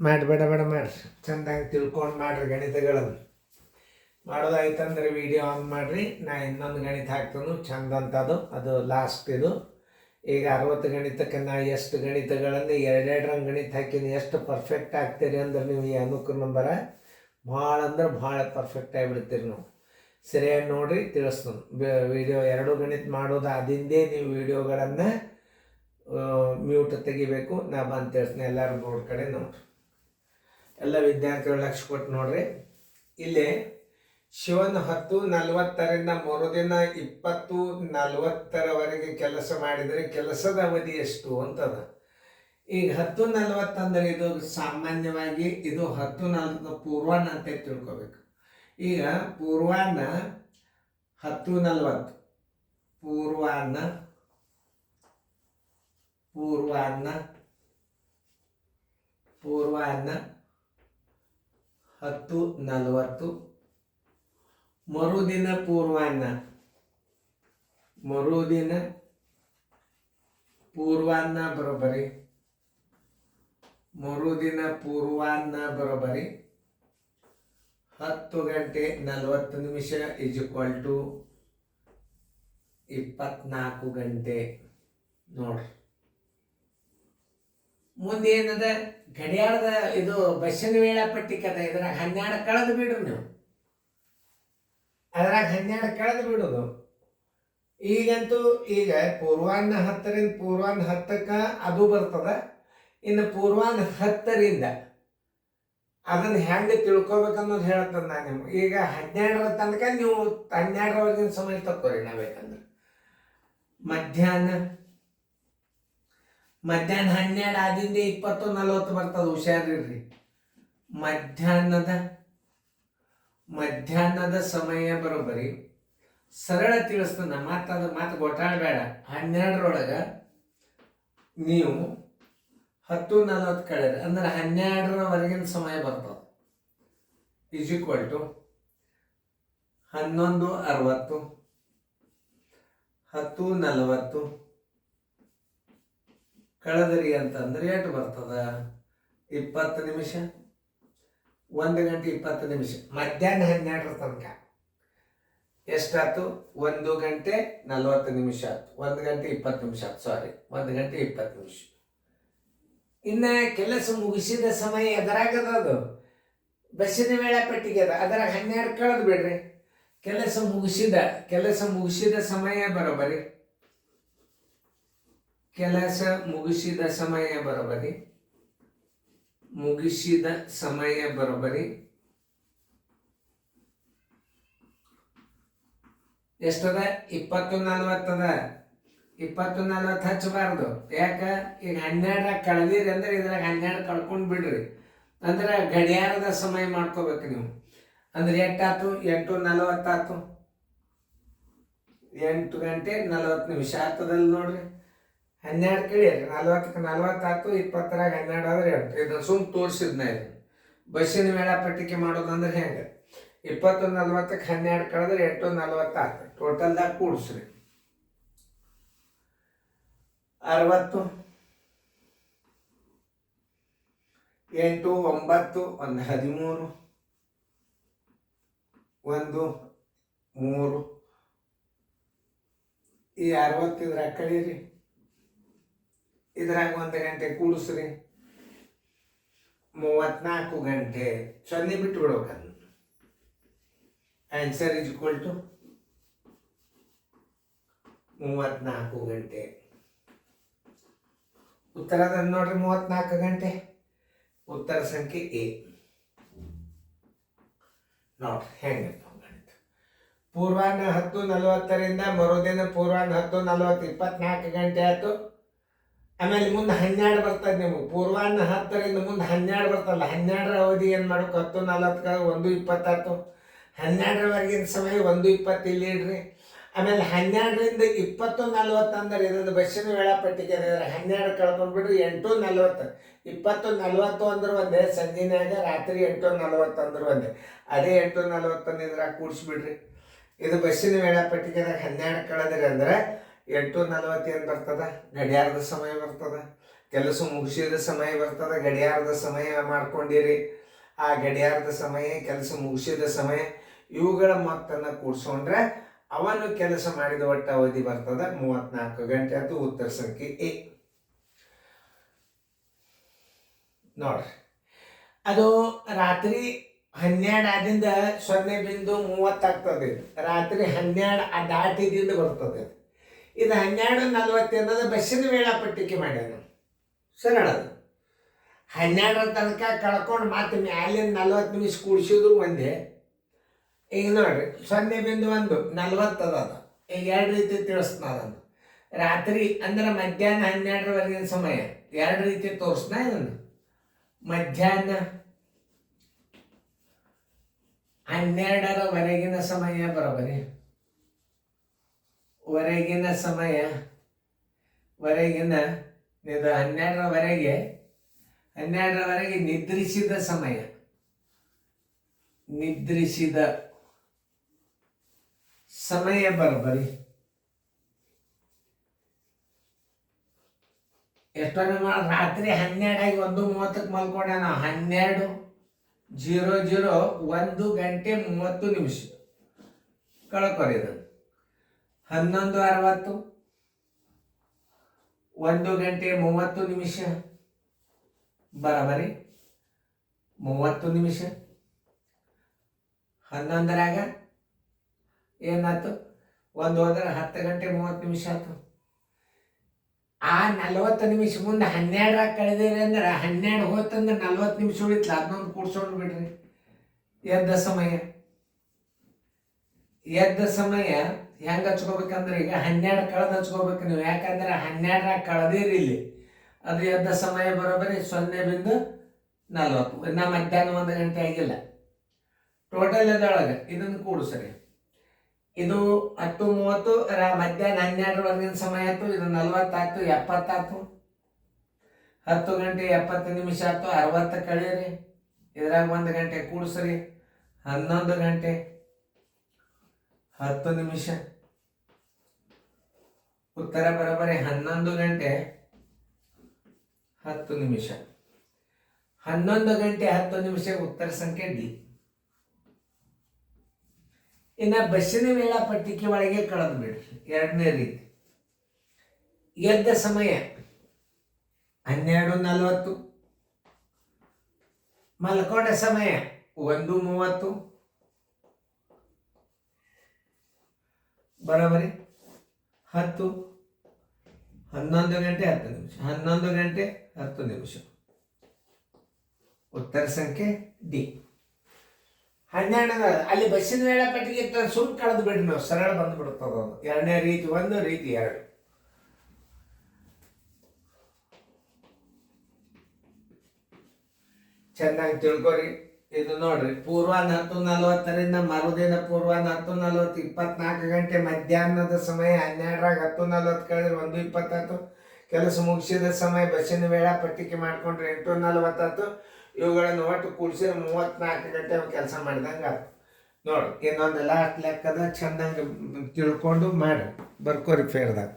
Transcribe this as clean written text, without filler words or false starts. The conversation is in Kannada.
ಬೇಡ ಮಾಡ್ರಿ, ಚೆಂದಾಗಿ ತಿಳ್ಕೊಂಡು ಮಾಡ್ರಿ. ಗಣಿತಗಳನ್ನು ಮಾಡೋದಾಯ್ತಂದ್ರೆ ವಿಡಿಯೋ ಆನ್ ಮಾಡಿರಿ. ನಾ ಇನ್ನೊಂದು ಗಣಿತ ಹಾಕ್ತಾನು ಚಂದ ಅಂತದು, ಅದು ಲಾಸ್ಟ್ ಇದು. ಈಗ 60 ಗಣಿತಕ್ಕೆ ನಾ ಎಷ್ಟು ಗಣಿತಗಳನ್ನು ಎರಡೆರಡು ಗಣಿತ ಹಾಕಿನಿ, ಎಷ್ಟು ಪರ್ಫೆಕ್ಟ್ ಆಗ್ತೀರಿ ಅಂದ್ರೆ ನೀವು ಈ ಅನುಕ್ರ ನಂಬರ ಭಾಳ ಅಂದ್ರೆ ಭಾಳ ಪರ್ಫೆಕ್ಟ್ ಆಗಿಬಿಡ್ತೀರಿ ನೀವು. ಸರಿಯಾಗಿ ನೋಡಿರಿ, ತಿಳಿಸ್ತಾನೆ. ವಿಡಿಯೋ 2 ಗಣಿತ ಮಾಡೋದು ಅದಿಂದೇ ನೀವು ವಿಡಿಯೋಗಳನ್ನು ಮ್ಯೂಟ್ ತೆಗಿಬೇಕು. ನಾ ಬಂದು ತಿಳಿಸ್ತೀನಿ. ಎಲ್ಲರೂ ಬೋರ್ಡ್ ಕಡೆ ನೋಡ್ರಿ, ಎಲ್ಲ ವಿದ್ಯಾರ್ಥಿಗಳು ಲಕ್ಷ ಕೊಟ್ಟು ನೋಡ್ರಿ. ಇಲ್ಲಿ ಶಿವನ್ 10:40 ಮರುದಿನ 20:40 ಕೆಲಸ ಮಾಡಿದರೆ ಕೆಲಸದ ಅವಧಿ ಎಷ್ಟು ಅಂತದ. ಈಗ 10:40 ಅಂದ್ರೆ ಇದು ಸಾಮಾನ್ಯವಾಗಿ ಇದು 10:40 ಪೂರ್ವಾಹ್ನ ಅಂತ ತಿಳ್ಕೊಬೇಕು. ಈಗ ಪೂರ್ವಾಹ್ನ 10:40 ಪೂರ್ವಾಹ್ನ 10:40 ಮರುದಿನ ಪೂರ್ವಾಹ್ನ ಬರೋಬ್ಬರಿ ಮರುದಿನ ಪೂರ್ವಾಹ್ನ ಬರೋಬ್ಬರಿ 10:40 = 24 ಗಂಟೆ. ನೋಡ್ರಿ ಮುಂದೆ ಏನದ ಗಡಿಯಾರದ ಇದು ಬಸ್ಸಿನ ವೇಳಾಪಟ್ಟಿ ಕದ. ಇದ್ರಾಗ 12 ಕಳೆದು ಬಿಡ್ರಿ ನೀವು, ಅದ್ರಾಗ 12 ಕಳೆದು ಬಿಡೋದು. ಈಗಂತೂ ಈಗ ಪೂರ್ವಾಹ್ನ 10 ಪೂರ್ವಾಹ್ನ 10ಕ್ಕೆ ಅದು ಬರ್ತದ. ಇನ್ನು ಪೂರ್ವಾಹ್ನ 10 ಅದನ್ನು ಹೆಂಗೆ ತಿಳ್ಕೊಬೇಕನ್ನೋದು ಹೇಳ್ತದೆ ನಾನು ನಿಮ್ಗೆ. ಈಗ 12 ತನಕ ನೀವು 12 ಸಮಯ ತಕ್ಕೋರಿ. ನಾವು ಬೇಕಂದ್ರೆ ಮಧ್ಯಾಹ್ನ 12 ಆದಿಂದ 20:40 ಬರ್ತದೆ. ಹುಷಾರಿರ್ರಿ. ಮಧ್ಯಾಹ್ನದ ಸಮಯ ಬರೋಬ್ಬರಿ ಸರಳ ತಿಳಿಸ್ತಾನೆ. ಮಾತು ಗೊತ್ತಾಡಬೇಡ. 12 ನೀವು 10:40 ಕಳೆದ ಅಂದ್ರೆ 12 ಸಮಯ ಬರ್ತದೆ. = 11:60 10:40 ಕಳೆದ್ರಿ ಅಂತಂದ್ರೆ ಎಷ್ಟು ಬರ್ತದ? 20 ನಿಮಿಷ. 1 ಗಂಟೆ 20 ನಿಮಿಷ. ಮಧ್ಯಾಹ್ನ 12 ತನಕ ಎಷ್ಟಾಯ್ತು? 1 ಗಂಟೆ 40 ನಿಮಿಷ ಆಯ್ತು. 1 ಗಂಟೆ 20 ನಿಮಿಷ ಆಯ್ತು. 1 ಗಂಟೆ 20 ನಿಮಿಷ. ಇನ್ನು ಕೆಲಸ ಮುಗಿಸಿದ ಸಮಯ ಎದರಾಗದ? ಬಸ್ಸಿನ ವೇಳಾಪಟ್ಟಿಗೆ ಅದ. ಅದ್ರಾಗ 12 ಕಳೆದು ಬಿಡ್ರಿ. ಕೆಲಸ ಮುಗಿಸಿದ ಸಮಯ ಬರೋಬ್ಬರಿ ಮುಗಿಸಿದ ಸಮಯ ಬರೋಬ್ಬರಿ ಎಷ್ಟದ? 20:40 ಅದ. 20:40 ಹಚ್ಚಬಾರ್ದು. ಯಾಕ? ಈಗ 12 ಕಳೆದಿರಿ ಅಂದ್ರೆ ಇದ್ರಾಗ 12 ಕಳ್ಕೊಂಡು ಬಿಡ್ರಿ. ಅಂದ್ರೆ ಗಡಿಯಾರದ ಸಮಯ ಮಾಡ್ಕೋಬೇಕು ನೀವು. ಅಂದ್ರೆ ಎಷ್ಟಾಯ್ತು? 8:40 ಆಯ್ತು. 8 ಗಂಟೆ 40 ನಿಮಿಷ ಆಗ್ತದಲ್ಲಿ ನೋಡ್ರಿ. 12 ಕಳಿಯರಿ. 40ಕ್ಕೆ 40 ಆಯ್ತು. 20ರಾಗ 12 ಆದ್ರೆ 8. ಇದು ಸುಮ್ ತೋರಿಸಿದ್ನ. ಇದು ಬಸ್ಸಿನ ವೇಳಾಪಟ್ಟಿಕೆ ಮಾಡೋದಂದ್ರೆ ಹೆಂಗೆ? 20:40ಕ್ಕೆ 12 ಕಳೆದ್ರೆ 8:40 ಆಯ್ತು. ಟೋಟಲ್ದಾಗ ಕೂಡಿಸ್ರಿ. 60 8 9 1 13 1 3 ಈ 60 ಇದ್ರಾಗ ಕಳೀರಿ. ಇದ್ರಾಗ 1 ಗಂಟೆ ಕೂಡಿಸ್ರಿ. 34 ಗಂಟೆ. 0 ಬಿಟ್ಟು ಬಿಡ್ಬೇಕಂದ್ರೆ ಆನ್ಸರ್ = 34 ಗಂಟೆ. ಉತ್ತರದ ನೋಡ್ರಿ 34 ಗಂಟೆ. ಉತ್ತರ ಸಂಖ್ಯೆ ಎ. ನೋಡ್ರಿ ಹೆಂಗಿರ್ತಾವ ಗಣಿತ. ಪೂರ್ವಾಹ್ನ 10:40 ಮರುದಿನ ಪೂರ್ವಾಹ್ನ 10:40 24 ಗಂಟೆ ಆಯ್ತು. ಆಮೇಲೆ ಮುಂದೆ 12 ಬರ್ತದೆ ನಿಮಗೆ. ಪೂರ್ವಾಹ್ನ 10 ಮುಂದೆ 12 ಬರ್ತಲ್ಲ. 12ರ ಅವಧಿ ಏನು ಮಾಡ್ಬೇಕು? 10:40 1:20 ಆಯ್ತು. 12ರವರೆಗಿನ ಸಮಯ 1:20 ಇಲ್ಲಿ ಇಡ್ರಿ. ಆಮೇಲೆ 12ರಿಂದ 20:40 ಅಂದ್ರೆ ಇದೊಂದು ಬಸ್ಸಿನ ವೇಳಾಪಟ್ಟಿಗೆ 12 ಕಳ್ಕೊಂಡು ಬಿಡ್ರಿ. 8:40 20:40 ಅಂದ್ರೆ ಒಂದೇ. ಸಂಜೆನಾಗ ರಾತ್ರಿ 8:40 ಅಂದ್ರೆ ಒಂದೇ. ಅದೇ 8:40 ಇದ್ರಾಗ ಕೂಡಿಸ್ಬಿಡ್ರಿ. ಇದು ಬಸ್ಸಿನ ವೇಳಾಪಟ್ಟಿಗೆದಾಗ 12 ಕಳೆದ್ರಿ ಅಂದ್ರೆ 8:40 ಏನು ಬರ್ತದ? ಗಡಿಯಾರದ ಸಮಯ ಬರ್ತದ. ಕೆಲಸ ಮುಗಿಸಿದ ಸಮಯ ಬರ್ತದೆ, ಗಡಿಯಾರದ ಸಮಯ ಮಾಡ್ಕೊಂಡಿರಿ. ಆ ಗಡಿಯಾರದ ಸಮಯ, ಕೆಲಸ ಮುಗಿಸಿದ ಸಮಯ, ಇವುಗಳ ಮೊತ್ತನ್ನು ಕೂಡಿಸ್ಕೊಂಡ್ರೆ ಅವನು ಕೆಲಸ ಮಾಡಿದ ಒಟ್ಟು ಅವಧಿ ಬರ್ತದೆ 34 ಗಂಟೆ. ಅದು ಉತ್ತರ ಸಂಖ್ಯೆ ಎ. ನೋಡ್ರಿ, ಅದು ರಾತ್ರಿ 12 ಆದಿಂದ 0.30 ಆಗ್ತದೆ. ರಾತ್ರಿ 12 ದಾಟಿದಿಂದ ಬರ್ತದೆ. ಇದು 12:40 ಅನ್ನೋದು ಬಸ್ಸಿನ ವೇಳಾಪಟ್ಟಿಕೆ ಮಾಡ್ಯಾನ. ಸರಳ ಅದು. 12 ತನಕ ಕಳ್ಕೊಂಡು ಮತ್ತೆ ಮ್ಯಾಲಿನ 40 ನಿಮಿಷ ಕೂಡಿಸಿದ್ರು ಒಂದೇ. ಈಗ ನೋಡ್ರಿ 0.1 40 ಅದ. ಈಗ 2 ರೀತಿ ತಿಳಿಸ್ತಾನ ಅದನ್ನು. ರಾತ್ರಿ ಅಂದ್ರೆ ಮಧ್ಯಾಹ್ನ 12ರವರೆಗಿನ ಸಮಯ 2 ರೀತಿ ತೋರಿಸ್ನ ಇದನ್ನು. ಮಧ್ಯಾಹ್ನ 12ರವರೆಗಿನ ಸಮಯ ಬರೋಬರಿ. ವರೆಗಿನ ಸಮಯ ಇದು 12ರವರೆಗೆ ನಿದ್ರಿಸಿದ ಸಮಯ. ನಿದ್ರಿಸಿದ ಸಮಯ ಬರೋಬರಿ. ಎಷ್ಟೊಂದು ರಾತ್ರಿ 12 ಆಗಿ 1:30 ಮಲ್ಕೊಂಡ. 12:00 1 ಗಂಟೆ 30 ನಿಮಿಷ ಕಳ್ಕೊರಿ. ಇದು 11:60 1 ಗಂಟೆ 30 ನಿಮಿಷ ಬರೋಬರಿ. 30 ನಿಮಿಷ. 11ರಾಗ ಏನಾಯ್ತು? 1 ಹೋದ್ರೆ 10 ಗಂಟೆ 30 ನಿಮಿಷ ಆಯ್ತು. ಆ 40 ನಿಮಿಷ ಮುಂದೆ 12ರಾಗ ಕಳೆದಿರಿ ಅಂದ್ರೆ 12 ಹೋತಂದ್ರೆ 40 ನಿಮಿಷ ಉಳಿತ್ಲ. ಅದನ್ನೊಂದು ಕೂಡ್ಸೋಣ ಬಿಡ್ರಿ. ಎದ್ದ ಸಮಯ ಹೆಂಗೆ ಹಚ್ಕೋಬೇಕಂದ್ರೆ ಈಗ 12 ಕಳೆದು ಹಚ್ಕೋಬೇಕು ನೀವು. ಯಾಕಂದ್ರೆ 12ರಾಗ ಕಳೆದಿರಿ ಇಲ್ಲಿ. ಅದು ಎದ್ದ ಸಮಯ ಬರೋಬರಿ 0.40. ಇನ್ನು ಮಧ್ಯಾಹ್ನ 1 ಗಂಟೆ ಆಗಿಲ್ಲ. ಟೋಟಲ್ ಅದರೊಳಗೆ ಇದನ್ನು ಕೂಡಿಸ್ರಿ. ಇದು 10:30 ಮಧ್ಯಾಹ್ನ 12ರವರೆಗಿನ ಸಮಯ ಆಯ್ತು. ಇದು 40 ಆಯ್ತು, 70 ಆಯ್ತು. 10 ಗಂಟೆ 70 ನಿಮಿಷ ಆಯ್ತು. 60 ಕಳೀರಿ. ಇದ್ರಾಗ 1 ಗಂಟೆ ಕೂಡಿಸ್ರಿ. 11 ಗಂಟೆ 10 ನಿಮಿಷ. ಉತ್ತರ ಬರೋಬರಿ 11 ಗಂಟೆ 10 ನಿಮಿಷ. 11 ಗಂಟೆ 10 ನಿಮಿಷ ಉತ್ತರ ಸಂಖ್ಯೆ ಡಿ. ಇನ್ನು ಬಸ್ಸಿನ ವೇಳಾಪಟ್ಟಿಕೆ ಒಳಗೆ ಕಳೆದು ಬಿಡ್ರಿ. 2ನೇ ರೀತಿ. ಎದ್ದ ಸಮಯ 12:40. ಮಲ್ಕೊಂಡ ಸಮಯ 1:30 ಬರೋಬರಿ. 10 11 ಗಂಟೆ 10 ನಿಮಿಷ. 11 ಗಂಟೆ 10 ನಿಮಿಷ ಉತ್ತರ ಸಂಖ್ಯೆ ಡಿ. 12 ಅಲ್ಲಿ ಬಸ್ಸಿನ ವೇಳಾಪಟ್ಟಿಗೆ ಸುಮ್ ಕಳೆದು ಬಿಡ್ರಿ ನಾವು. ಸರಳ ಬಂದ್ಬಿಡ್ತದ. 2ನೇ ರೀತಿ 1, ರೀತಿ 2. ಚೆನ್ನಾಗಿ ತಿಳ್ಕೊರಿ. ಇದು ನೋಡ್ರಿ, ಪೂರ್ವಾಹ್ನ 10:40 ಮರುದಿನ ಪೂರ್ವಾಹ್ನ 10:40 24 ಗಂಟೆ. ಮಧ್ಯಾಹ್ನದ ಸಮಯ 12ರಾಗ 10:40 ಕಳೆದ್ರೆ 1:20 ಆಯ್ತು. ಕೆಲಸ ಮುಗಿಸಿದ ಸಮಯ ಬಸ್ಸಿನ ವೇಳಾಪಟ್ಟಿಕೆ ಮಾಡ್ಕೊಂಡ್ರೆ 8:40 ಇವುಗಳನ್ನು ಒಟ್ಟು ಕೂಡಿಸಿದ್ರೆ 34 ಗಂಟೆ ಕೆಲಸ ಮಾಡಿದಂಗೆ ಆಯ್ತು. ನೋಡಿ, ಇನ್ನೊಂದು ಲಾಸ್ಟ್ ಲೆಕ್ಕದ ಚೆಂದಂಗೆ ತಿಳ್ಕೊಂಡು ಮಾಡಿ ಬರ್ಕೋರಿ ಫೇರ್ದಾಗ.